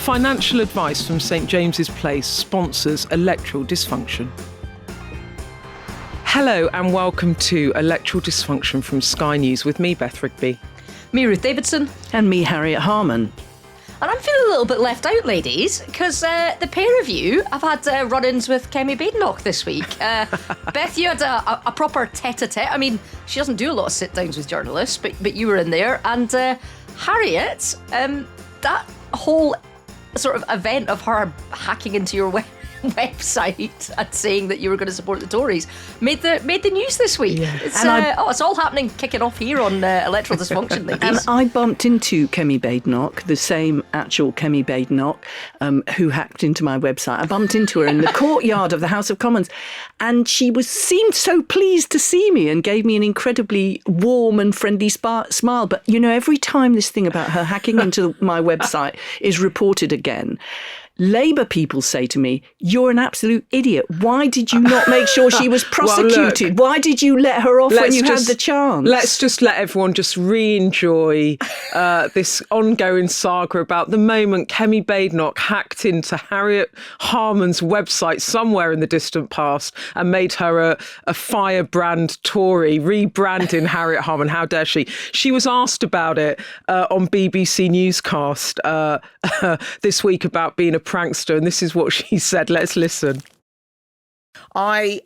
Financial advice from St James's Place sponsors electoral dysfunction. Hello and welcome to Electoral Dysfunction from Sky News with me, Beth Rigby. Me, Ruth Davidson. And me, Harriet Harman. And I'm feeling a little bit left out, ladies, because the pair of you have had run-ins with Kemi Badenoch this week. Beth, you had a proper tete-a-tete. I mean, she doesn't do a lot of sit-downs with journalists, but you were in there. And Harriet, that whole sort of event of her hacking into your website and saying that you were going to support the Tories made the news this week. Yeah. It's all happening, kicking off here on Electoral Dysfunction, ladies. And I bumped into Kemi Badenoch, the same actual Kemi Badenoch, who hacked into my website. I bumped into her in the courtyard of the House of Commons, and she seemed so pleased to see me and gave me an incredibly warm and friendly smile. But, you know, every time this thing about her hacking into my website is reported again, Labour people say to me, "You're an absolute idiot. Why did you not make sure she was prosecuted? Why did you let her off when you had the chance?" Let's just let everyone just re-enjoy this ongoing saga about the moment Kemi Badenoch hacked into Harriet Harman's website somewhere in the distant past and made her a firebrand Tory, rebranding Harriet Harman. How dare she? She was asked about it on BBC Newscast this week about being a prankster, and this is what she said. Let's listen. I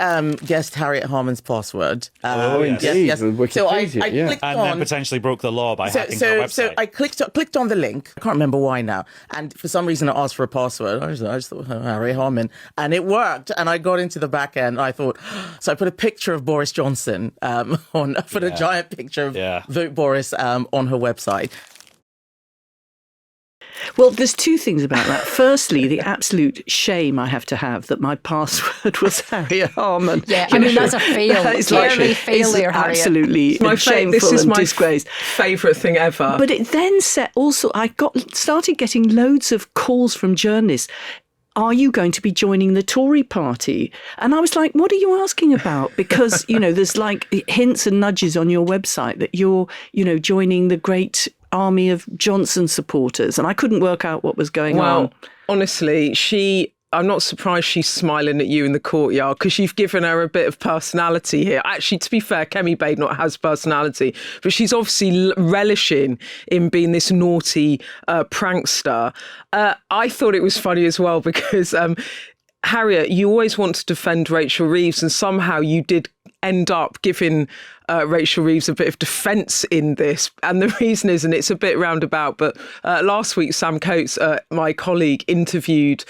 guessed Harriet Harman's password. Indeed. Yes. So I clicked on, then potentially broke the law by hacking her website. So I clicked on the link. I can't remember why now. And for some reason, I asked for a password. I just thought Harriet Harman, and it worked. And I got into the back end. I thought, so I put a picture of Boris Johnson a giant picture of Vote Boris on her website. Well, there's two things about that. Firstly, the absolute shame I have to have that my password was Harriet Harman. Yeah, I mean, that's a fail. It's Harriet. Absolutely shameful this is and my disgrace. Favourite thing ever. But it then said also, started getting loads of calls from journalists. Are you going to be joining the Tory party? And I was like, what are you asking about? Because, you know, there's like hints and nudges on your website that you're, you know, joining the great army of Johnson supporters. And I couldn't work out what was going on. Well, honestly, I'm not surprised she's smiling at you in the courtyard because you've given her a bit of personality here. Actually, to be fair, Kemi Badenoch has personality, but she's obviously relishing in being this naughty prankster. I thought it was funny as well because Harriet, you always want to defend Rachel Reeves, and somehow you did end up giving Rachel Reeves a bit of defence in this. And the reason is, and it's a bit roundabout, but last week Sam Coates, my colleague, interviewed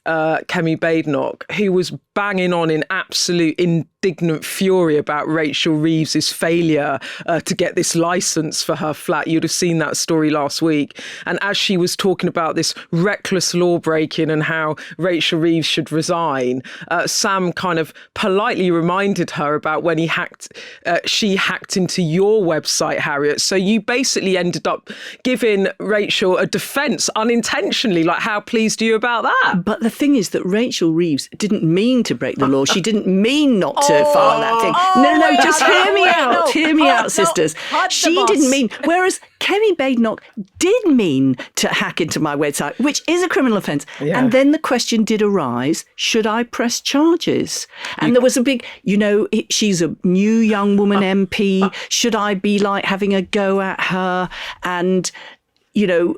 Kemi Badenoch, who was banging on in absolute indignant fury about Rachel Reeves's failure to get this licence for her flat. You'd have seen that story last week. And as she was talking about this reckless law breaking and how Rachel Reeves should resign, Sam kind of politely reminded her about when she hacked into your website, Harriet. So you basically ended up giving Rachel a defence unintentionally. Like, how pleased are you about that? But the thing is that Rachel Reeves didn't mean to break the law. She didn't mean not to file that thing. No, just hear me out. Hear me out, sisters. She didn't mean. Whereas Kemi Badenoch did mean to hack into my website, which is a criminal offence. Yeah. And then the question did arise, should I press charges? And there was a big, you know, she's a new young woman MP. Should I be like having a go at her? And, you know,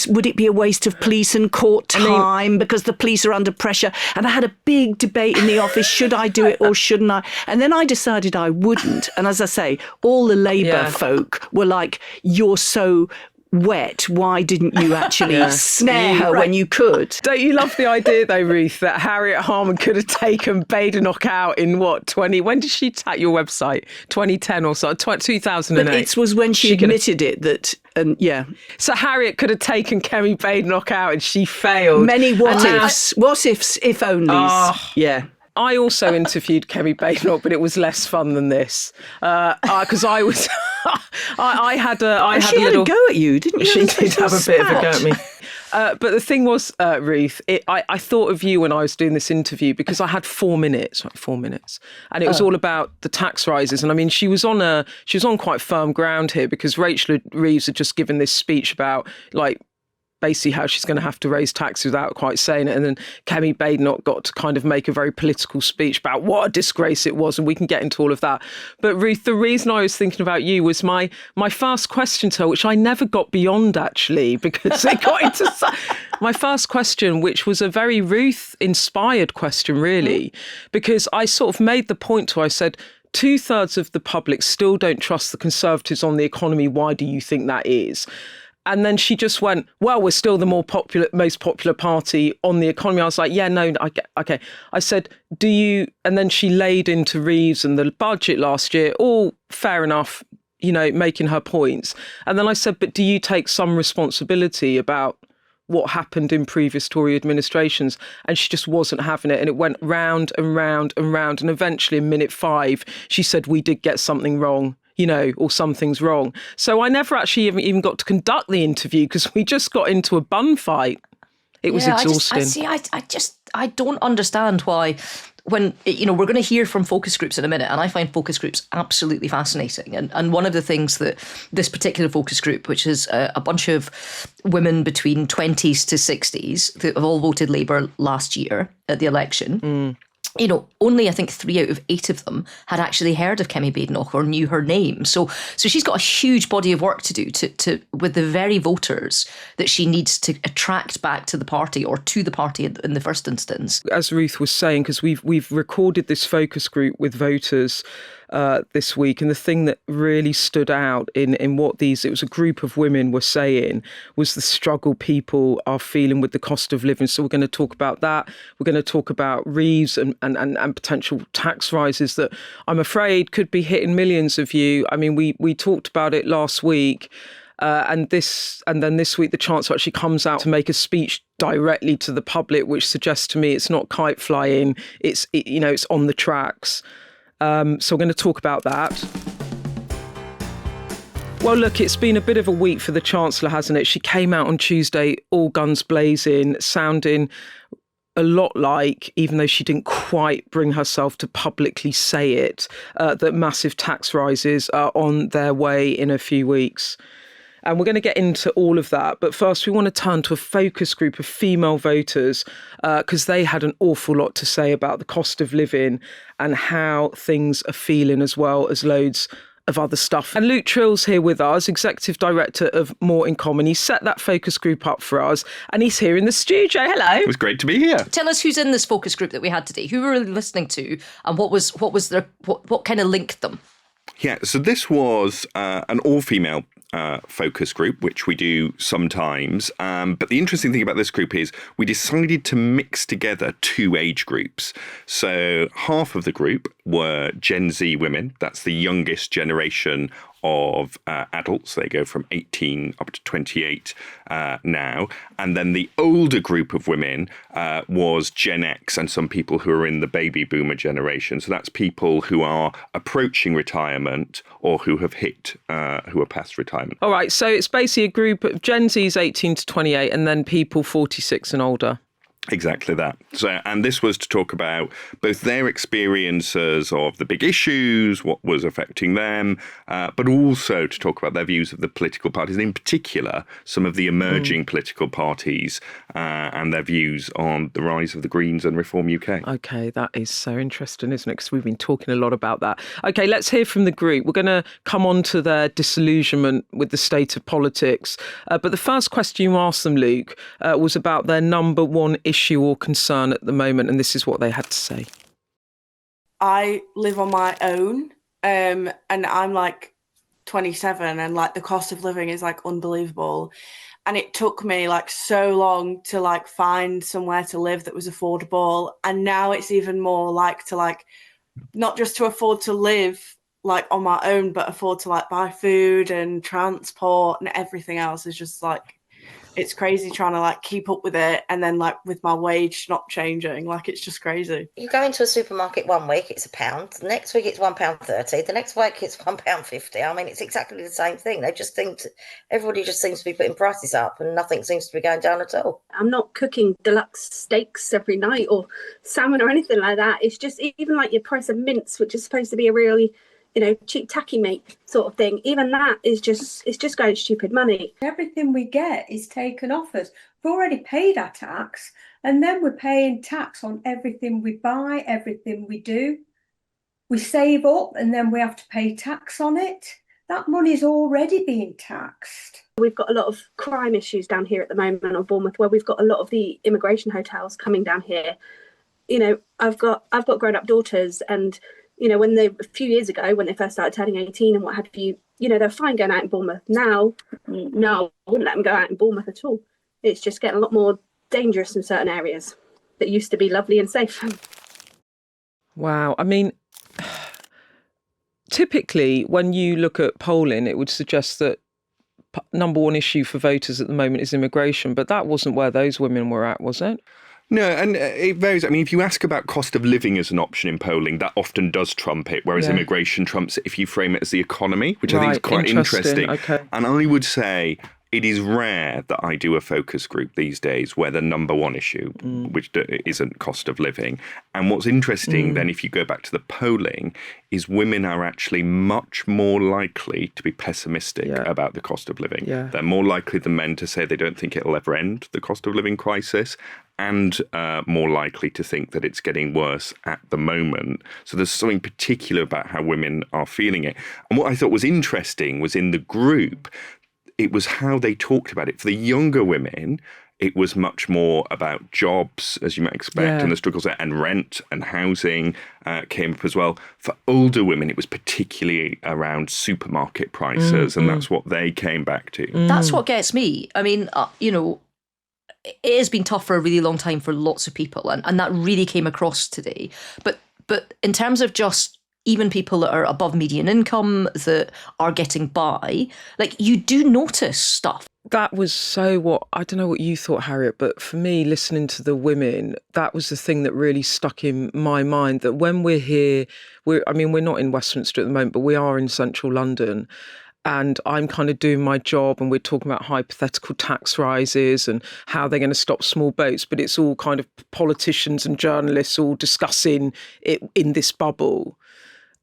would it be a waste of police and court time because the police are under pressure? And I had a big debate in the office. Should I do it or shouldn't I? And then I decided I wouldn't. And as I say, all the Labour folk were like, you're so wet. Why didn't you actually snare her when you could? Don't you love the idea, though, Ruth, that Harriet Harman could have taken Badenoch out in when did she hack your website? 2010 or so, 2008. But it was when she admitted it that, So Harriet could have taken Kemi Badenoch out and she failed. Many what ifs, if onlys. Yeah. I also interviewed Kemi Badenoch, but it was less fun than this because I was. I had a little go at you, didn't She you? did have a bit of a go at me. But the thing was, Ruth, I thought of you when I was doing this interview because I had 4 minutes, and it was all about the tax rises. And I mean, she was on quite firm ground here because Rachel Reeves had just given this speech about like basically how she's going to have to raise taxes without quite saying it. And then Kemi Badenoch got to kind of make a very political speech about what a disgrace it was. And we can get into all of that. But Ruth, the reason I was thinking about you was my first question to her, which I never got beyond actually, because it got into my first question, which was a very Ruth-inspired question, really, because I sort of made the point to her, I said, 2/3 of the public still don't trust the Conservatives on the economy. Why do you think that is? And then she just went, well, we're still the most popular party on the economy. I was like, yeah, no, okay. I said, do you? And then she laid into Reeves and the budget last year, all fair enough, making her points. And then I said, but do you take some responsibility about what happened in previous Tory administrations? And she just wasn't having it. And it went round and round and round. And eventually in minute 5, she said, we did get something wrong, or something's wrong. So I never actually even got to conduct the interview because we just got into a bun fight. It was exhausting. I don't understand why, when, we're going to hear from focus groups in a minute, and I find focus groups absolutely fascinating. And one of the things that this particular focus group, which is a bunch of women between 20s to 60s that have all voted Labour last year at the election, only I think 3 out of 8 of them had actually heard of Kemi Badenoch or knew her name. So she's got a huge body of work to do to with the very voters that she needs to attract back to the party, or to the party in the first instance. As Ruth was saying, because we've recorded this focus group with voters this week, and the thing that really stood out in what it was a group of women were saying was the struggle people are feeling with the cost of living. So we're going to talk about that. We're going to talk about Reeves and potential tax rises that I'm afraid could be hitting millions of you. I mean, we talked about it last week. And then this week, the Chancellor actually comes out to make a speech directly to the public, which suggests to me it's not kite flying. It's on the tracks. So we're going to talk about that. Well, look, it's been a bit of a week for the Chancellor, hasn't it? She came out on Tuesday, all guns blazing, sounding a lot like, even though she didn't quite bring herself to publicly say it, that massive tax rises are on their way in a few weeks. And we're going to get into all of that. But first, we want to turn to a focus group of female voters because they had an awful lot to say about the cost of living and how things are feeling, as well as loads of other stuff. And Luke Tryl's here with us, Executive Director of More in Common. He set that focus group up for us and he's here in the studio. Hello. It was great to be here. Tell us who's in this focus group that we had today. Who were we listening to, and what kind of linked them? Yeah, so this was an all-female focus group, which we do sometimes. But the interesting thing about this group is we decided to mix together 2 age groups. So half of the group were Gen Z women. That's the youngest generation of adults. They go from 18 up to 28 now. And then the older group of women was Gen X and some people who are in the baby boomer generation. So that's people who are approaching retirement or who have who are past retirement. All right. So it's basically a group of Gen Z's 18 to 28 and then people 46 and older. Exactly that. So, and this was to talk about both their experiences of the big issues, what was affecting them, but also to talk about their views of the political parties, and in particular, some of the emerging political parties and their views on the rise of the Greens and Reform UK. OK, that is so interesting, isn't it? Because we've been talking a lot about that. OK, let's hear from the group. We're going to come on to their disillusionment with the state of politics. But the first question you asked them, Luke, was about their number one issue or concern at the moment, and this is what they had to say. I live on my own, and I'm like 27, and like the cost of living is like unbelievable, and it took me like so long to like find somewhere to live that was affordable, and now it's even more like to like not just to afford to live like on my own, but afford to like buy food and transport, and everything else is just like, it's crazy trying to like keep up with it, and then like with my wage not changing, like it's just crazy. You go into a supermarket one week, it's £1. The next week it's £1.30. The next week it's £1.50. I mean, it's exactly the same thing. Everybody just seems to be putting prices up, and nothing seems to be going down at all. I'm not cooking deluxe steaks every night or salmon or anything like that. It's just even like your price of mince, which is supposed to be a really cheap tacky meat sort of thing. Even that is just going stupid money. Everything we get is taken off us. We've already paid our tax, and then we're paying tax on everything we buy, everything we do. We save up, and then we have to pay tax on it. That money's already being taxed. We've got a lot of crime issues down here at the moment on Bournemouth, where we've got a lot of the immigration hotels coming down here. I've got grown-up daughters, and a few years ago when they first started turning 18 and what have you, they're fine going out in Bournemouth. Now, no, I wouldn't let them go out in Bournemouth at all. It's just getting a lot more dangerous in certain areas that used to be lovely and safe. Wow. I mean, typically when you look at polling, it would suggest that number one issue for voters at the moment is immigration, but that wasn't where those women were at, was it? No, and it varies. I mean, if you ask about cost of living as an option in polling, that often does trump it, whereas immigration trumps it if you frame it as the economy, which I think is quite interesting. Okay. And I would say it is rare that I do a focus group these days where the number one issue, which isn't cost of living. And what's interesting then, if you go back to the polling, is women are actually much more likely to be pessimistic about the cost of living. Yeah. They're more likely than men to say they don't think it'll ever end, the cost of living crisis, and more likely to think that it's getting worse at the moment. So there's something particular about how women are feeling it. And what I thought was interesting was in the group, it was how they talked about it. For the younger women, it was much more about jobs, as you might expect, and the struggles there, and rent and housing came up as well. For older women, it was particularly around supermarket prices, and that's what they came back to. That's what gets me. I mean, it has been tough for a really long time for lots of people, and that really came across today. But in terms of just even people that are above median income that are getting by, like, you do notice stuff. That was I don't know what you thought, Harriet, but for me, listening to the women, that was the thing that really stuck in my mind, that when we're here, we're not in Westminster at the moment, but we are in central London. And I'm kind of doing my job, and we're talking about hypothetical tax rises and how they're going to stop small boats. But it's all kind of politicians and journalists all discussing it in this bubble.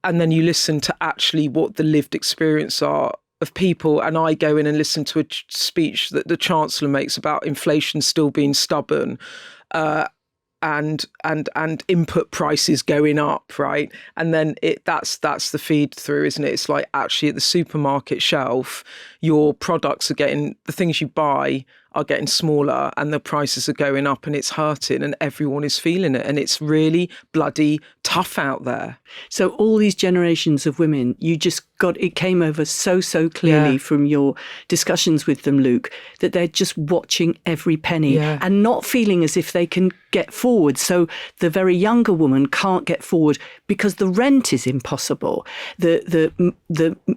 And then you listen to actually what the lived experience are of people. And I go in and listen to a speech that the Chancellor makes about inflation still being stubborn. And input prices going up, right? And then that's the feed through, isn't it? It's like actually at the supermarket shelf, your products the things you buy are getting smaller and the prices are going up, and it's hurting, and everyone is feeling it, and it's really bloody tough out there. So all these generations of women, it came over so clearly from your discussions with them, Luke, that they're just watching every penny and not feeling as if they can get forward. So the very younger woman can't get forward because the rent is impossible. The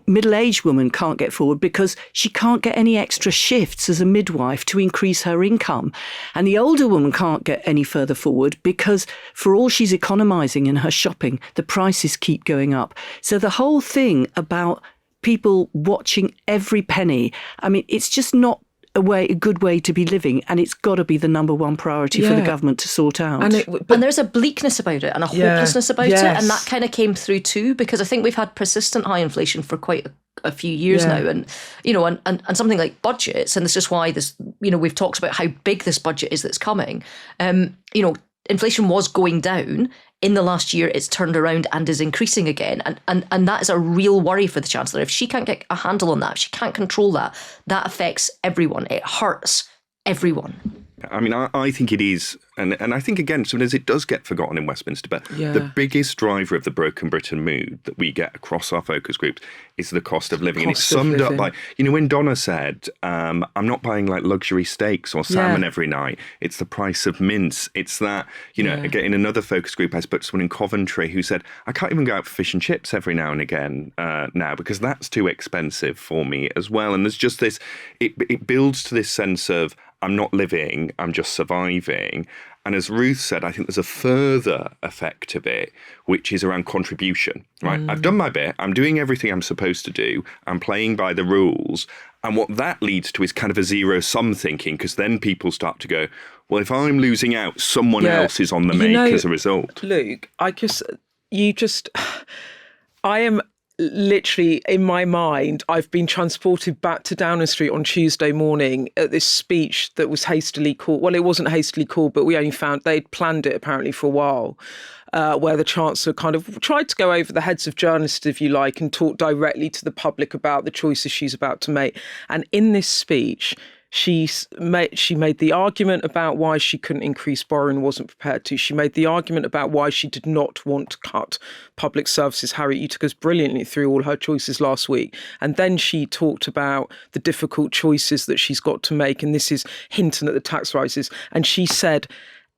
middle-aged woman can't get forward because she can't get any extra shifts as a midwife to increase her income. And the older woman can't get any further forward because for all she's economising in her shopping, the prices keep going up. So the whole thing about people watching every penny, I mean, it's just not a good way to be living, and it's got to be the number one priority for the government to sort out. And there's a bleakness about it and a hopelessness about it, and that kind of came through too, because I think we've had persistent high inflation for quite a few years now, and and something like budgets, and this is why we've talked about how big this budget is that's coming. Inflation was going down. In the last year, it's turned around and is increasing again. And that is a real worry for the Chancellor. If she can't get a handle on that, if she can't control that, that affects everyone. It hurts everyone. I mean, I think it is, and I think, again, sometimes it does get forgotten in Westminster, but the biggest driver of the broken Britain mood that we get across our focus groups is the cost of living. And it's summed up by, when Donna said, I'm not buying like luxury steaks or salmon every night, it's the price of mince. It's that, again, in another focus group, I spoke to someone in Coventry who said, I can't even go out for fish and chips every now and again now because that's too expensive for me as well. And there's just this, it builds to this sense of, I'm not living, I'm just surviving. And as Ruth said, I think there's a further effect of it, which is around contribution, right? I've done my bit, I'm doing everything I'm supposed to do, I'm playing by the rules. And what that leads to is kind of a zero-sum thinking, because then people start to go, well, if I'm losing out, someone else is on the make as a result. Luke, I am literally in my mind, I've been transported back to Downing Street on Tuesday morning at this speech that was hastily called. Well, it wasn't hastily called, but we only found they'd planned it apparently for a while, where the Chancellor kind of tried to go over the heads of journalists, if you like, and talk directly to the public about the choices she's about to make. And in this speech, she made the argument about why she couldn't increase borrowing and wasn't prepared to. She made the argument about why she did not want to cut public services. Harriet, you took us brilliantly through all her choices last week. And then she talked about the difficult choices that she's got to make. And this is hinting at the tax rises. And she said,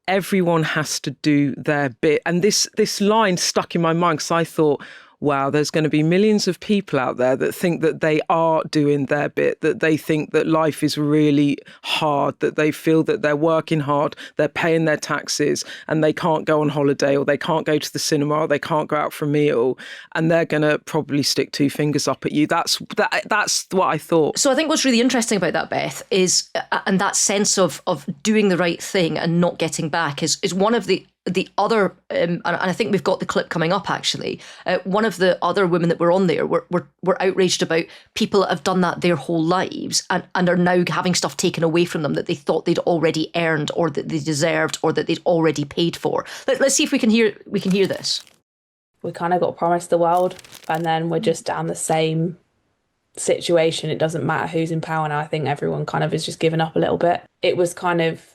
everyone has to do their bit. And this line stuck in my mind because I thought, wow, there's going to be millions of people out there that think that they are doing their bit, that they think that life is really hard, that they feel that they're working hard, they're paying their taxes, and they can't go on holiday, or they can't go to the cinema, or they can't go out for a meal, and they're going to probably stick two fingers up at you. That's what I thought. So I think what's really interesting about that, Beth, is, and that sense of doing the right thing and not getting back is one of the other, and I think we've got the clip coming up actually, one of the other women that were on there were outraged about people that have done that their whole lives and are now having stuff taken away from them that they thought they'd already earned or that they deserved or that they'd already paid for. Let's see if we can hear this. We kind of got promised the world and then we're just down the same situation. It doesn't matter who's in power now. I think everyone kind of has just given up a little bit. It was kind of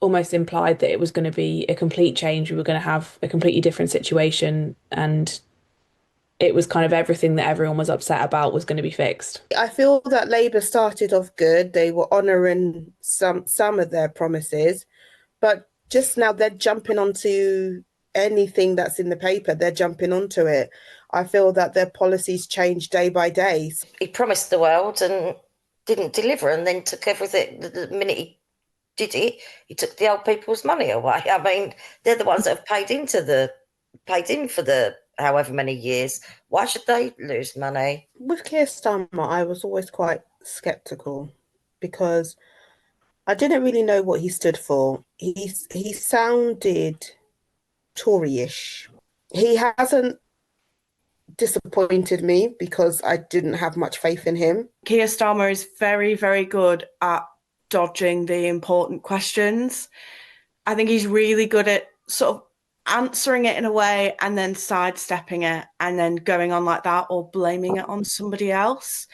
almost implied that it was going to be a complete change. We were going to have a completely different situation, and it was kind of everything that everyone was upset about was going to be fixed. I feel that Labour started off good. They were honouring some of their promises, but just now they're jumping onto anything that's in the paper. They're jumping onto it. I feel that their policies change day by day. He promised the world and didn't deliver, and then took everything the minute he did it, he took the old people's money away. I mean, they're the ones that have paid in for the however many years. Why should they lose money? With Keir Starmer, I was always quite sceptical because I didn't really know what he stood for. He sounded Tory-ish. He hasn't disappointed me because I didn't have much faith in him. Keir Starmer is very, very good at dodging the important questions. I think he's really good at sort of answering it in a way and then sidestepping it and then going on like that or blaming it on somebody else,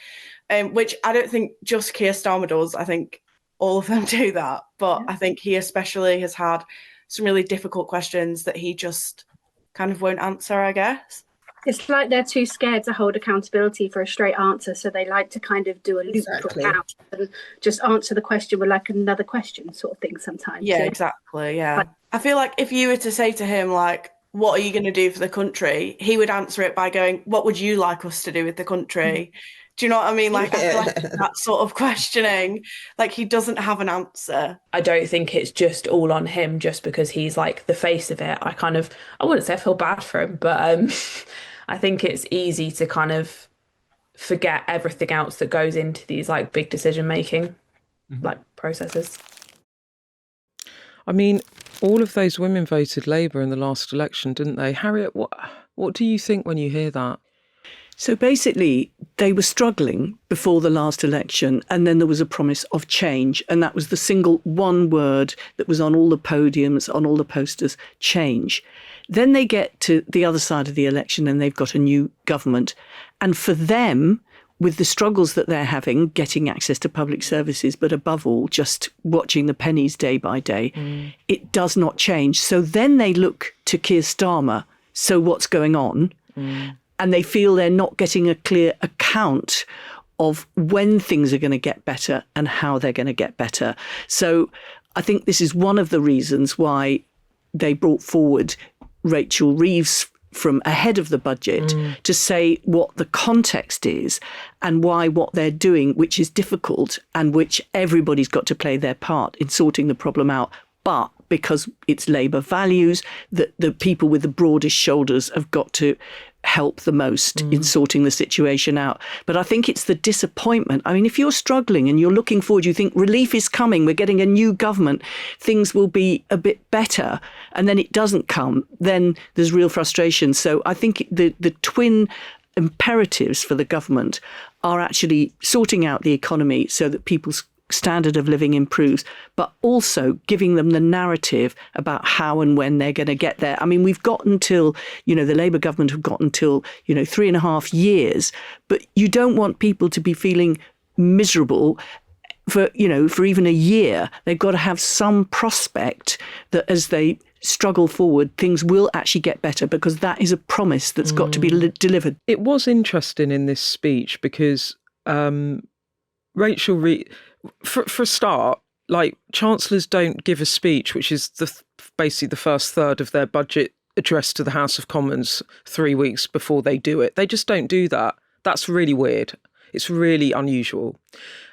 which I don't think just Keir Starmer does. I think all of them do that. But I think he especially has had some really difficult questions that he just kind of won't answer, I guess. It's like they're too scared to hold accountability for a straight answer, so they like to kind of do a loop out and just answer the question with like another question sort of thing sometimes. Yeah, exactly, yeah. I feel like if you were to say to him, like, what are you going to do for the country? He would answer it by going, what would you like us to do with the country? Do you know what I mean? Like, I feel like that sort of questioning, like he doesn't have an answer. I don't think it's just all on him just because he's like the face of it. I wouldn't say I feel bad for him, but I think it's easy to kind of forget everything else that goes into these like big decision making like processes. I mean, all of those women voted Labour in the last election, didn't they? Harriet, what do you think when you hear that? So basically, they were struggling before the last election, and then there was a promise of change, and that was the single one word that was on all the podiums, on all the posters, change. Then they get to the other side of the election and they've got a new government. And for them, with the struggles that they're having, getting access to public services, but above all, just watching the pennies day by day, it does not change. So then they look to Keir Starmer. So what's going on? And they feel they're not getting a clear account of when things are going to get better and how they're going to get better. So I think this is one of the reasons why they brought forward Rachel Reeves from ahead of the budget to say what the context is and why what they're doing, which is difficult and which everybody's got to play their part in sorting the problem out. But because it's Labour values, that the people with the broadest shoulders have got to help the most in sorting the situation out. But I think it's the disappointment. I mean, if you're struggling and you're looking forward, you think relief is coming, we're getting a new government, things will be a bit better, and then it doesn't come, then there's real frustration. So I think the twin imperatives for the government are actually sorting out the economy so that people's standard of living improves, but also giving them the narrative about how and when they're going to get there. I mean, we've got until, the Labour government have got until, 3.5 years, but you don't want people to be feeling miserable for even a year. They've got to have some prospect that as they struggle forward, things will actually get better, because that is a promise that's got to be delivered. It was interesting in this speech because Rachel Reeves, for a start, like, chancellors don't give a speech, which is basically the first third of their budget address to the House of Commons 3 weeks before they do it. They just don't do that. That's really weird. It's really unusual.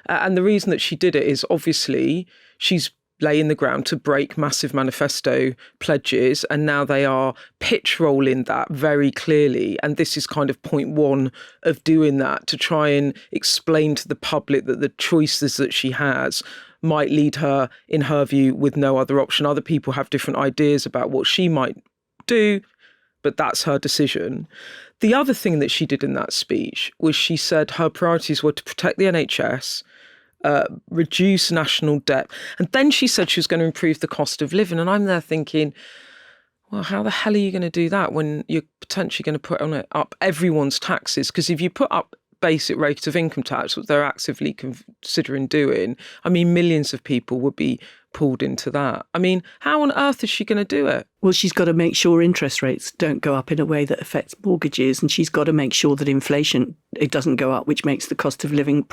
And the reason that she did it is obviously she's laying the ground to break massive manifesto pledges, and now they are pitch rolling that very clearly. And this is kind of point one of doing that, to try and explain to the public that the choices that she has might lead her, in her view, with no other option. Other people have different ideas about what she might do, but that's her decision. The other thing that she did in that speech was she said her priorities were to protect the NHS, reduce national debt. And then she said she was going to improve the cost of living. And I'm there thinking, well, how the hell are you going to do that when you're potentially going to put up everyone's taxes? Because if you put up basic rate of income tax, what they're actively considering doing, I mean, millions of people would be pulled into that. I mean, how on earth is she going to do it? Well, she's got to make sure interest rates don't go up in a way that affects mortgages, and she's got to make sure that inflation, it doesn't go up, which makes the cost of living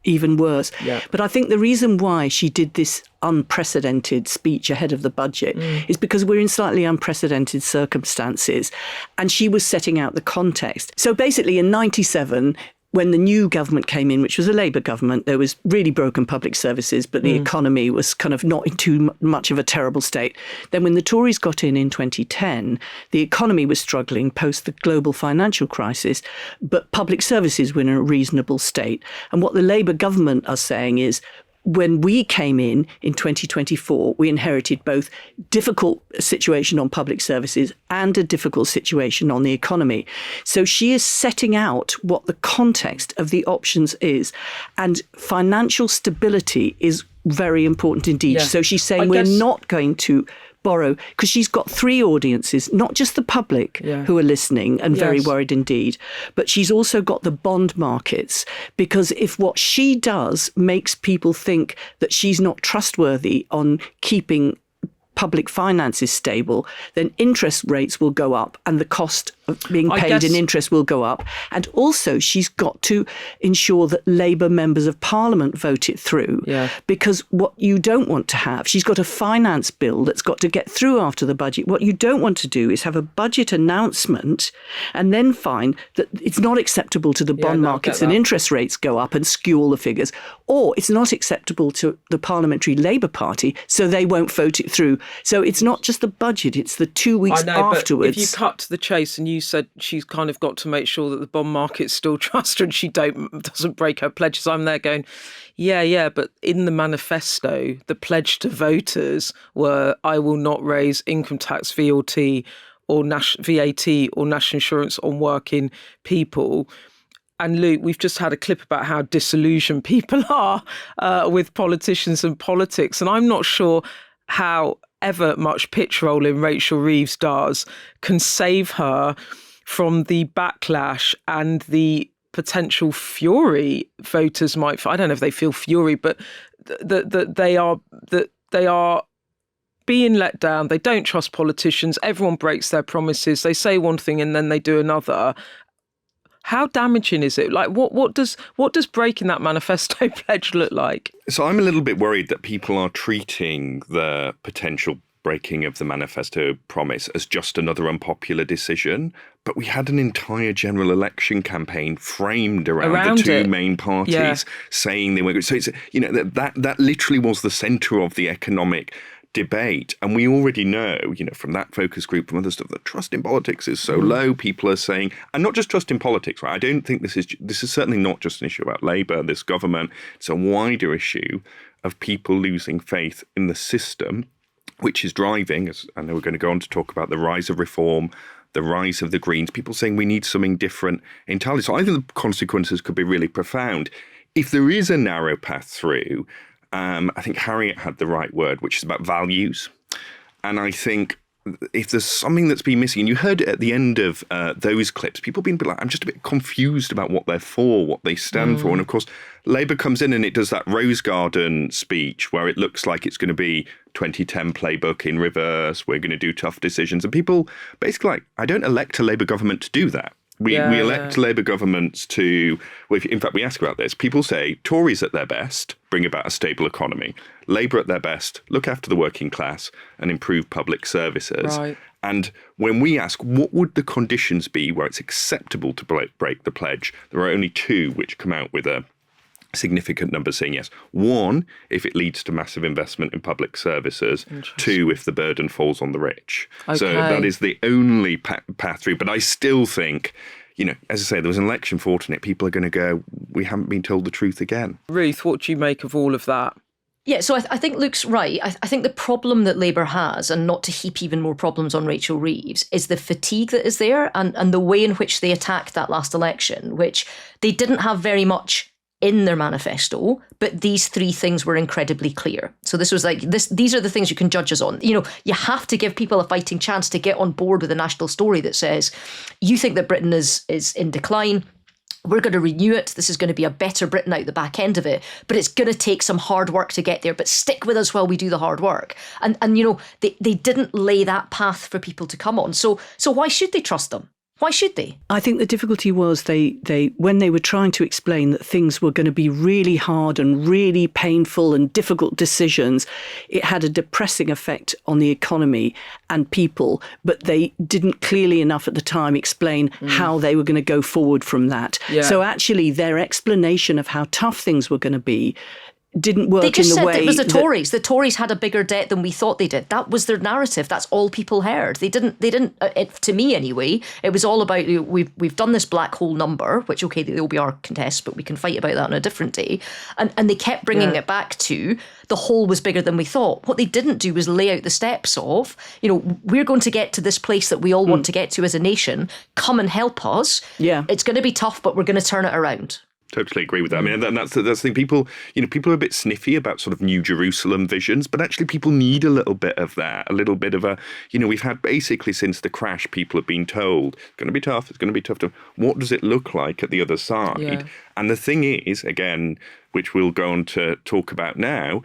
even worse. Yeah. But I think the reason why she did this unprecedented speech ahead of the budget is because we're in slightly unprecedented circumstances, and she was setting out the context. So basically in 97, when the new government came in, which was a Labour government, there was really broken public services, but the economy was kind of not in too much of a terrible state. Then when the Tories got in 2010, the economy was struggling post the global financial crisis, but public services were in a reasonable state. And what the Labour government are saying is, when we came in 2024, we inherited both difficult situation on public services and a difficult situation on the economy. So she is setting out what the context of the options is. And financial stability is very important indeed. Yeah. So she's saying we're not going to borrow, because she's got three audiences, not just the public who are listening and very worried indeed, but she's also got the bond markets, because if what she does makes people think that she's not trustworthy on keeping public finances stable, then interest rates will go up and the cost of being paid in interest will go up. And also she's got to ensure that Labour members of Parliament vote it through, because what you don't want to have, she's got a finance bill that's got to get through after the budget. What you don't want to do is have a budget announcement and then find that it's not acceptable to the bond markets and interest rates go up and skew all the figures, or it's not acceptable to the Parliamentary Labour Party, so they won't vote it through. So it's not just the budget, it's the 2 weeks afterwards. But if you cut to the chase and you said she's kind of got to make sure that the bond market still trusts her and she doesn't break her pledges, I'm there going, but in the manifesto, the pledge to voters were, I will not raise income tax, VAT or national insurance on working people. And Luke, we've just had a clip about how disillusioned people are with politicians and politics. And I'm not sure how ever much pitch rolling Rachel Reeves does can save her from the backlash and the potential fury voters might. I don't know if they feel fury, but that they are being let down. They don't trust politicians. Everyone breaks their promises. They say one thing and then they do another. How damaging is it? Like, what does breaking that manifesto pledge look like? So I'm a little bit worried that people are treating the potential breaking of the manifesto promise as just another unpopular decision. But we had an entire general election campaign framed around the two main parties saying they were good. So it's, that literally was the centre of the economic debate. And we already know, from that focus group, from other stuff, that trust in politics is so low. People are saying, and not just trust in politics, right? I don't think this is certainly not just an issue about Labour, this government. It's a wider issue of people losing faith in the system, which is driving, as I know we're going to go on to talk about, the rise of reform, the rise of the Greens, people saying we need something different entirely. So I think the consequences could be really profound. If there is a narrow path through, I think Harriet had the right word, which is about values. And I think if there's something that's been missing, and you heard it at the end of those clips, people being a bit like, I'm just a bit confused about what they're for, what they stand for. And of course, Labour comes in and it does that Rose Garden speech where it looks like it's going to be 2010 playbook in reverse. We're going to do tough decisions. And people basically like, I don't elect a Labour government to do that. We elect Labour governments to, well, in fact, we ask about this. People say Tories at their best bring about a stable economy. Labour at their best look after the working class and improve public services. Right. And when we ask what would the conditions be where it's acceptable to break the pledge, there are only two which come out with a significant number saying yes. One, if it leads to massive investment in public services. Two, if the burden falls on the rich. Okay. So that is the only path through. But I still think, you know, as I say, there was an election fortunate. People are going to go, we haven't been told the truth again. Ruth, what do you make of all of that? Yeah, so I think Luke's right. I think the problem that Labour has, and not to heap even more problems on Rachel Reeves, is the fatigue that is there and the way in which they attacked that last election, which they didn't have very much in their manifesto, but these three things were incredibly clear. So this was like, these are the things you can judge us on. You know, you have to give people a fighting chance to get on board with a national story that says, you think that Britain is in decline, we're going to renew it. This is going to be a better Britain out the back end of it, but it's going to take some hard work to get there, but stick with us while we do the hard work. And you know, they didn't lay that path for people to come on. So why should they trust them? Why should they? I think the difficulty was they when they were trying to explain that things were going to be really hard and really painful and difficult decisions, it had a depressing effect on the economy and people, but they didn't clearly enough at the time explain how they were going to go forward from that. Yeah. So actually their explanation of how tough things were going to be didn't work in the way... They just said it was the Tories. The Tories had a bigger debt than we thought they did. That was their narrative. That's all people heard. They didn't to me anyway, it was all about, we've done this black hole number, which, okay, the OBR contests, but we can fight about that on a different day. And they kept bringing it back to the hole was bigger than we thought. What they didn't do was lay out the steps of, you know, we're going to get to this place that we all want to get to as a nation. Come and help us. Yeah. It's going to be tough, but we're going to turn it around. Totally agree with that. I mean, that's the thing. People are a bit sniffy about sort of New Jerusalem visions, but actually people need a little bit of that, a little bit of a, you know, we've had basically since the crash, people have been told it's going to be tough. It's going to be tough. What does it look like at the other side? Yeah. And the thing is, again, which we'll go on to talk about now,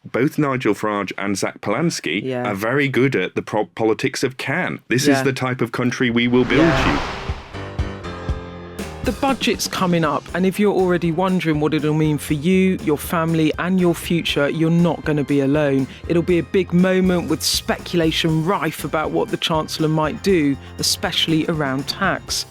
both Nigel Farage and Zack Polanski are very good at the politics of can. This is the type of country we will build you. The budget's coming up, and if you're already wondering what it'll mean for you, your family and your future, you're not going to be alone. It'll be a big moment with speculation rife about what the Chancellor might do, especially around tax.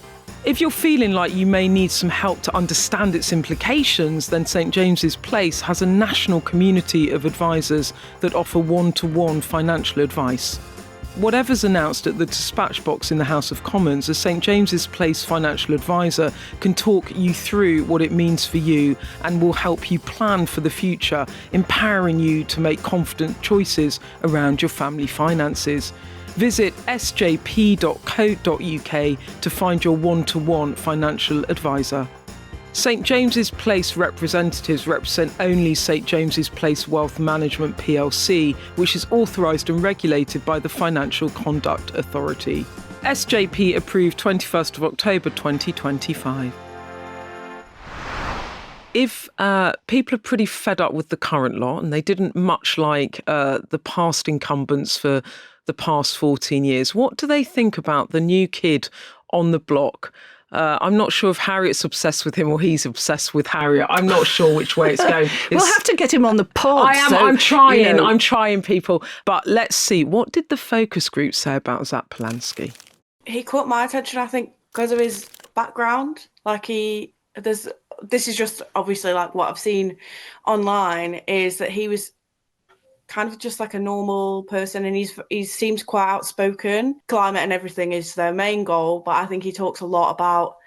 If you're feeling like you may need some help to understand its implications, then St James's Place has a national community of advisors that offer one-to-one financial advice. Whatever's announced at the dispatch box in the House of Commons, a St James's Place financial advisor can talk you through what it means for you and will help you plan for the future, empowering you to make confident choices around your family finances. Visit sjp.co.uk to find your one-to-one financial advisor. St James's Place representatives represent only St James's Place Wealth Management plc, which is authorised and regulated by the Financial Conduct Authority. SJP approved 21st of October 2025. If people are pretty fed up with the current lot and they didn't much like the past incumbents for the past 14 years, what do they think about the new kid on the block? I'm not sure if Harriet's obsessed with him or he's obsessed with Harriet. I'm not sure which way it's going. We'll have to get him on the pod. I'm trying, people. But let's see. What did the focus group say about Zack Polanski? He caught my attention, I think, because of his background. This is just obviously like what I've seen online, is that he was kind of just like a normal person, and he seems quite outspoken. Climate and everything is their main goal, but I think he talks a lot about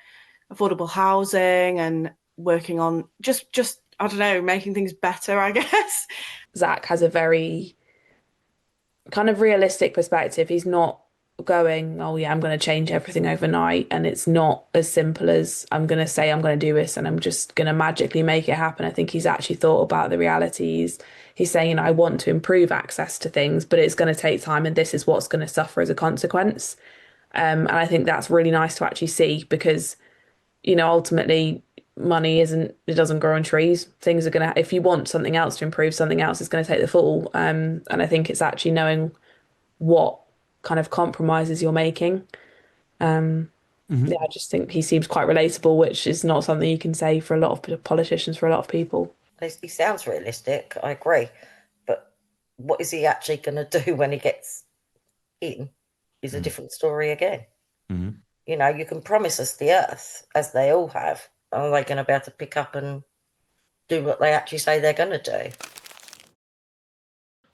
affordable housing and working on just I don't know, making things better, I guess. Zack has a very kind of realistic perspective. He's not going, oh yeah, I'm going to change everything overnight. And it's not as simple as I'm going to say I'm going to do this and I'm just going to magically make it happen. I think he's actually thought about the realities. He's saying, I want to improve access to things, but it's going to take time and this is what's going to suffer as a consequence. And I think that's really nice to actually see because, ultimately it doesn't grow on trees. Things are going to, if you want something else to improve, something else is going to take the fall. And I think it's actually knowing what kind of compromises you're making. Yeah, I just think he seems quite relatable, which is not something you can say for a lot of politicians, for a lot of people. He sounds realistic, I agree. But what is he actually going to do when he gets in is a different story again. Mm-hmm. You can promise us the earth, as they all have. Are they going to be able to pick up and do what they actually say they're going to do?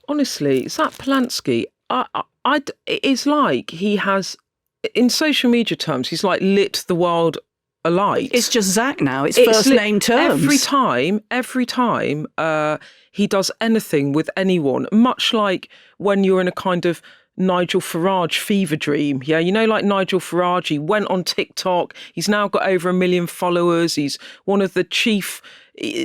Honestly, Zack Polanski, it's like he has, in social media terms, he's like lit the world alight. It's just Zack now. It's first name terms. Every time he does anything with anyone, much like when you're in a kind of Nigel Farage fever dream. Yeah, like Nigel Farage, he went on TikTok. He's now got over 1 million followers. He's one of the chief.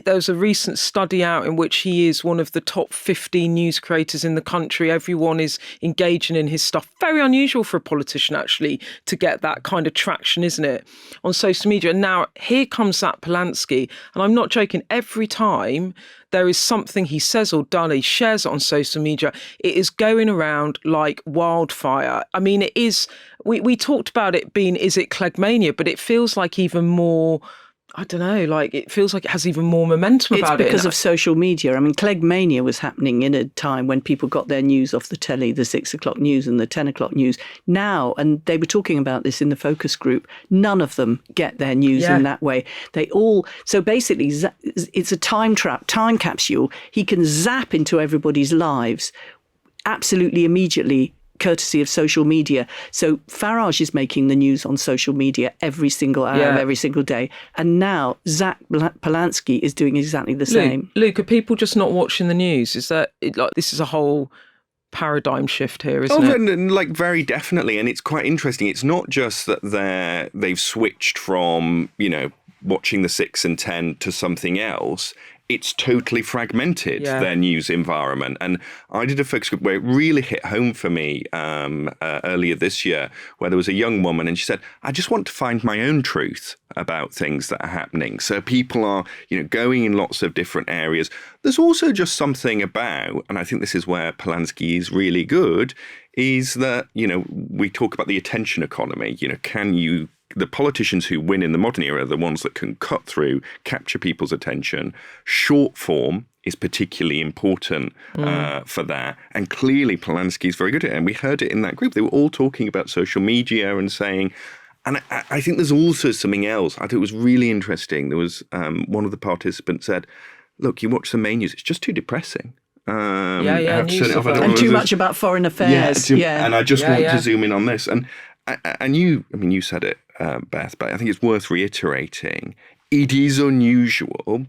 There was a recent study out in which he is one of the top 15 news creators in the country. Everyone is engaging in his stuff. Very unusual for a politician, actually, to get that kind of traction, isn't it, on social media? And now here comes Zack Polanski. And I'm not joking. Every time there is something he says or done, he shares it on social media, it is going around like wildfire. I mean, it is, we talked about it being, is it Cleggmania? But it feels like even more, I don't know, like it feels like it has even more momentum about it. It's because of social media. I mean, Cleggmania was happening in a time when people got their news off the telly, the 6 o'clock news and the 10 o'clock news. Now, and they were talking about this in the focus group, none of them get their news in that way. So basically, it's a time capsule. He can zap into everybody's lives absolutely immediately, courtesy of social media. So Farage is making the news on social media every single hour of every single day. And now Zack Polanski is doing exactly the same. Luke, are people just not watching the news? Is that this is a whole paradigm shift here, isn't it? Like very definitely. And it's quite interesting. It's not just that they've switched from, watching the 6 and 10 to something else. It's totally fragmented, their news environment. And I did a focus group where it really hit home for me earlier this year, where there was a young woman and she said, I just want to find my own truth about things that are happening. So people are, going in lots of different areas. There's also just something about, and I think this is where Polanski is really good, is that, we talk about the attention economy. The politicians who win in the modern era are the ones that can cut through, capture people's attention. Short form is particularly important for that. And clearly Polanski is very good at it. And we heard it in that group. They were all talking about social media and saying, and I think there's also something else. I thought it was really interesting. There was one of the participants said, look, you watch the main news, it's just too depressing. And too much about foreign affairs. And I just want to zoom in on this. And you said it, Beth, but I think it's worth reiterating. It is unusual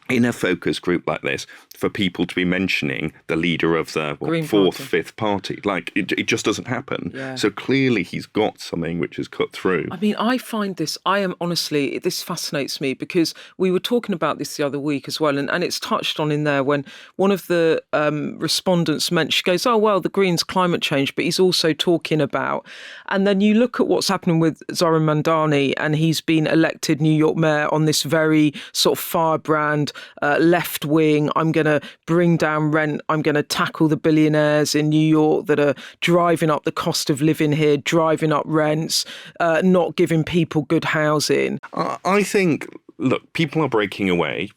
in a focus group like this for people to be mentioning the leader of the fourth, fifth party. Like, it just doesn't happen. Yeah. So clearly he's got something which has cut through. I mean, I find this, this fascinates me because we were talking about this the other week as well, and it's touched on in there when one of the respondents she goes, oh, well, the Greens climate change, but he's also talking about, and then you look at what's happening with Zoran Mandani, and he's been elected New York mayor on this very sort of firebrand, left wing, I'm going to bring down rent, I'm going to tackle the billionaires in New York that are driving up the cost of living here, driving up rents, not giving people good housing. I think, look, people are breaking away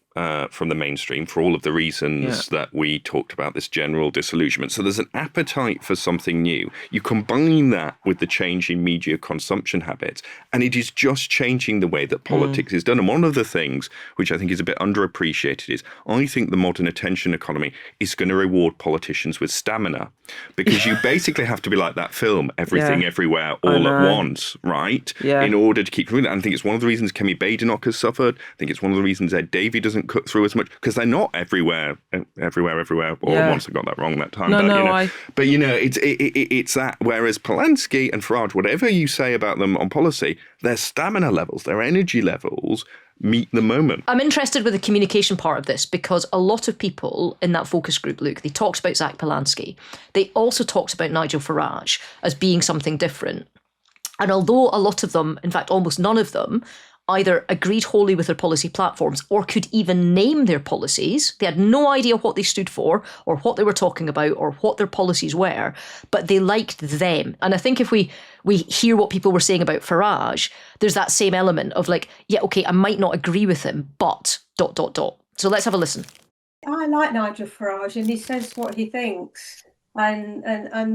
from the mainstream for all of the reasons that we talked about, this general disillusionment. So there's an appetite for something new. You combine that with the change in media consumption habits, and it is just changing the way that politics is done. And one of the things which I think is a bit underappreciated is I think the modern attention economy is going to reward politicians with stamina, because you basically have to be like that film, Everything Everywhere All at Once, right? In order to keep doing that. And I think it's one of the reasons Kemi Badenoch has suffered. I think it's one of the reasons Ed Davey doesn't doesn't cut through as much because they're not everywhere. Or once I got that wrong that time. But it's that. Whereas Polanski and Farage, whatever you say about them on policy, their stamina levels, their energy levels meet the moment. I'm interested with the communication part of this because a lot of people in that focus group, Luke, they talked about Zack Polanski. They also talked about Nigel Farage as being something different. And although a lot of them, in fact, almost none of them, either agreed wholly with their policy platforms or could even name their policies. They had no idea what they stood for or what they were talking about or what their policies were, but they liked them. And I think if we hear what people were saying about Farage, there's that same element of like, yeah, okay, I might not agree with him, but ... So let's have a listen. I like Nigel Farage and he says what he thinks. And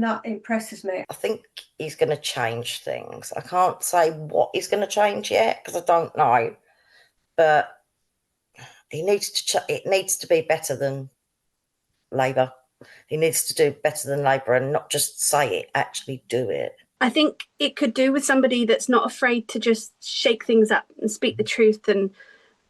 that impresses me. I think he's going to change things. I can't say what he's going to change yet because I don't know. But he needs to. It needs to be better than Labour. He needs to do better than Labour and not just say it, actually do it. I think it could do with somebody that's not afraid to just shake things up and speak the truth and,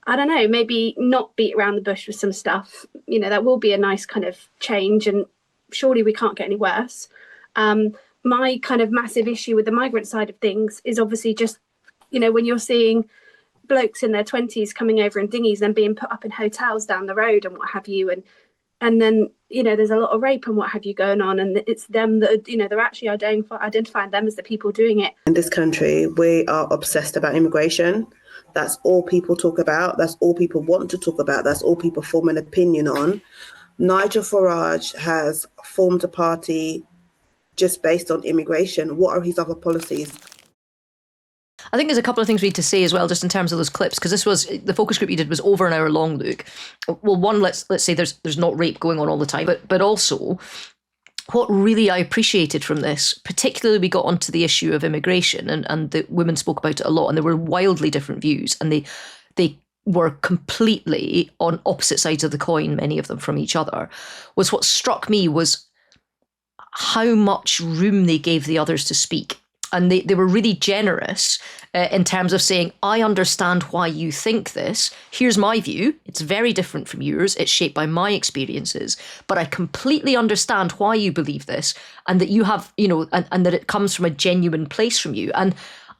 I don't know, maybe not beat around the bush with some stuff. You know, that will be a nice kind of change and surely we can't get any worse. My kind of massive issue with the migrant side of things is obviously just, you know, when you're seeing blokes in their 20s coming over in dinghies and being put up in hotels down the road and what have you. And then, you know, there's a lot of rape and what have you going on. And it's them that, you know, they're actually identifying them as the people doing it. In this country, we are obsessed about immigration. That's all people talk about. That's all people want to talk about. That's all people form an opinion on. Nigel Farage has formed a party just based on immigration. What are his other policies? I think there's a couple of things we need to say as well, just in terms of those clips, because this was the focus group you did was over an hour long, Luke. Well, one, let's say there's not rape going on all the time, but also what really I appreciated from this, particularly we got onto the issue of immigration, and the women spoke about it a lot, and there were wildly different views, and they were completely on opposite sides of the coin, many of them from each other, was what struck me was how much room they gave the others to speak. And they were really generous in terms of saying, I understand why you think this. Here's my view. It's very different from yours. It's shaped by my experiences. But I completely understand why you believe this and that you have, you know, and that it comes from a genuine place from you. And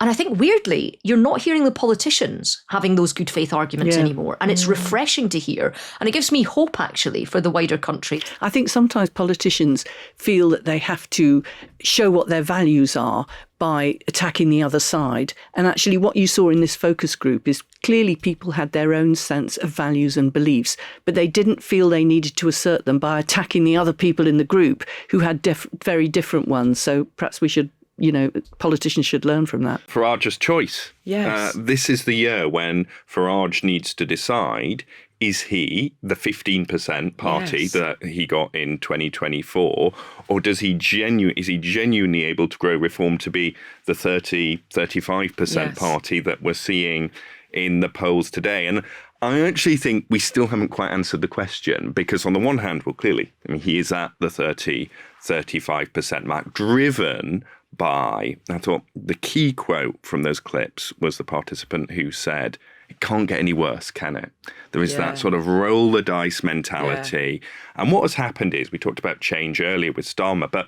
I think weirdly, you're not hearing the politicians having those good faith arguments anymore. And it's refreshing to hear. And it gives me hope, actually, for the wider country. I think sometimes politicians feel that they have to show what their values are by attacking the other side. And actually what you saw in this focus group is clearly people had their own sense of values and beliefs, but they didn't feel they needed to assert them by attacking the other people in the group who had very different ones. So perhaps we should, you know, politicians should learn from that. Farage's choice. Yes. This is the year when Farage needs to decide, is he the 15% party that he got in 2024, or is he genuinely able to grow Reform to be the 35% party that we're seeing in the polls today? And I actually think we still haven't quite answered the question, because on the one hand, well, clearly, I mean, he is at the 35% mark, driven by, I thought the key quote from those clips was the participant who said, it can't get any worse, can it? There is that sort of roll the dice mentality. And what has happened is, we talked about change earlier with Starmer, but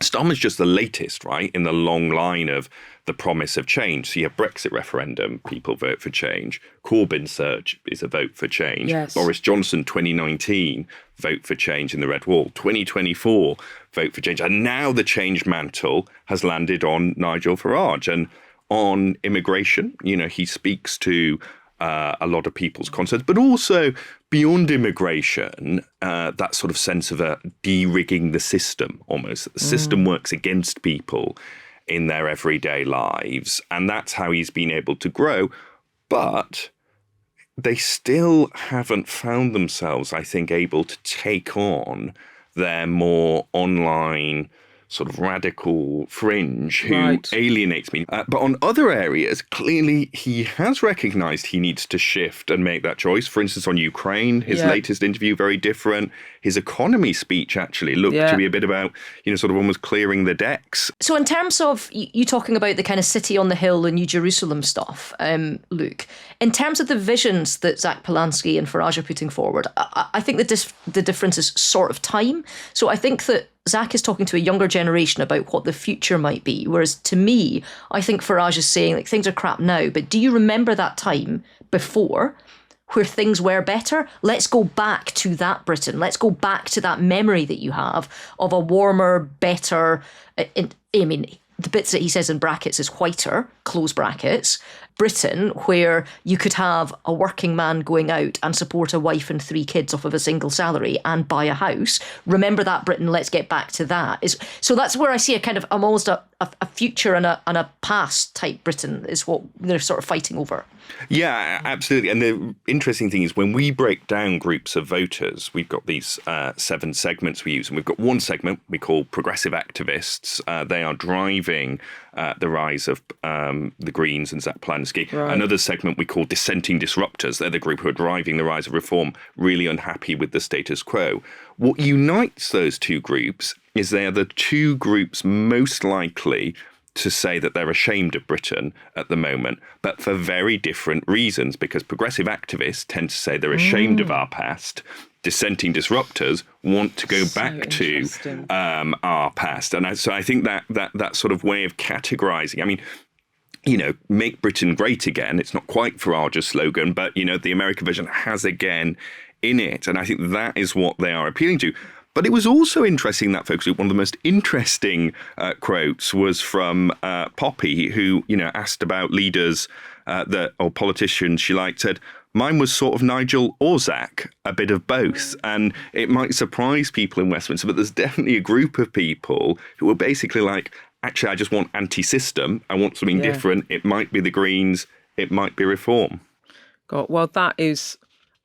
Starmer's just the latest, right, in the long line of the promise of change. So you have Brexit referendum, people vote for change. Corbyn surge is a vote for change. Yes. Boris Johnson, 2019, vote for change in the Red Wall. 2024, vote for change. And now the change mantle has landed on Nigel Farage. And on immigration, you know, he speaks to a lot of people's concerns, but also beyond immigration, that sort of sense of de-rigging the system almost. The system works against people in their everyday lives, and that's how he's been able to grow. But they still haven't found themselves, I think, able to take on their more online sort of radical fringe who alienates me. But on other areas, clearly he has recognised he needs to shift and make that choice. For instance, on Ukraine, his latest interview, very different. His economy speech actually looked to be a bit about, sort of almost clearing the decks. So in terms of you talking about the kind of city on the hill and New Jerusalem stuff, Luke, in terms of the visions that Zack, Polanski and Farage are putting forward, I think the difference is sort of time. So I think that Zack is talking to a younger generation about what the future might be, whereas to me, I think Farage is saying, like, things are crap now, but do you remember that time before where things were better? Let's go back to that Britain. Let's go back to that memory that you have of a warmer, better, the bits that he says in brackets is whiter, close brackets, Britain, where you could have a working man going out and support a wife and 3 kids off of a single salary and buy a house. Remember that Britain, let's get back to that. So that's where I see a kind of almost a future and a past type Britain is what they're sort of fighting over. Yeah, absolutely. And the interesting thing is when we break down groups of voters, we've got these 7 segments we use. And we've got one segment we call progressive activists. They are driving the rise of the Greens and Zack Polanski. Right. Another segment we call dissenting disruptors. They're the group who are driving the rise of reform, really unhappy with the status quo. What unites those two groups is they are the two groups most likely to say that they're ashamed of Britain at the moment, but for very different reasons, because progressive activists tend to say they're ashamed of our past. Dissenting disruptors want to go back to our past. And so I think that sort of way of categorising, I mean, make Britain great again. It's not quite Farage's slogan, but, the American version has again in it. And I think that is what they are appealing to. But it was also interesting, that focus group, one of the most interesting quotes was from Poppy, who, asked about leaders or politicians she liked, said, mine was sort of Nigel or Zack, a bit of both. And it might surprise people in Westminster, but there's definitely a group of people who are basically like, actually, I just want anti-system. I want something different. It might be the Greens. It might be reform. God, well, that is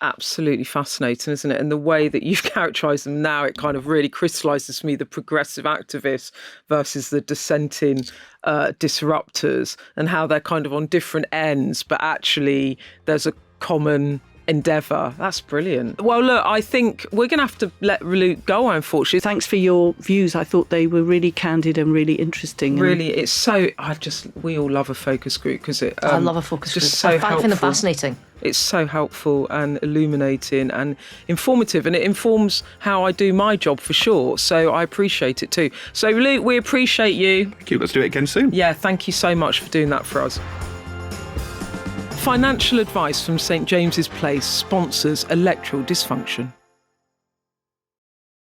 absolutely fascinating, isn't it? And the way that you've characterised them now, it kind of really crystallises for me the progressive activists versus the dissenting disruptors, and how they're kind of on different ends, but actually there's a common endeavour. That's brilliant. Well, look, I think we're going to have to let Luke go, unfortunately. Thanks for your views. I thought they were really candid and really interesting. Really, it's so... we all love a focus group because it... I love a focus group. So I find them fascinating. It's so helpful and illuminating and informative, and it informs how I do my job for sure. So I appreciate it too. So Luke, we appreciate you. Thank you. Let's do it again soon. Yeah, thank you so much for doing that for us. Financial advice from St James's Place sponsors electoral dysfunction.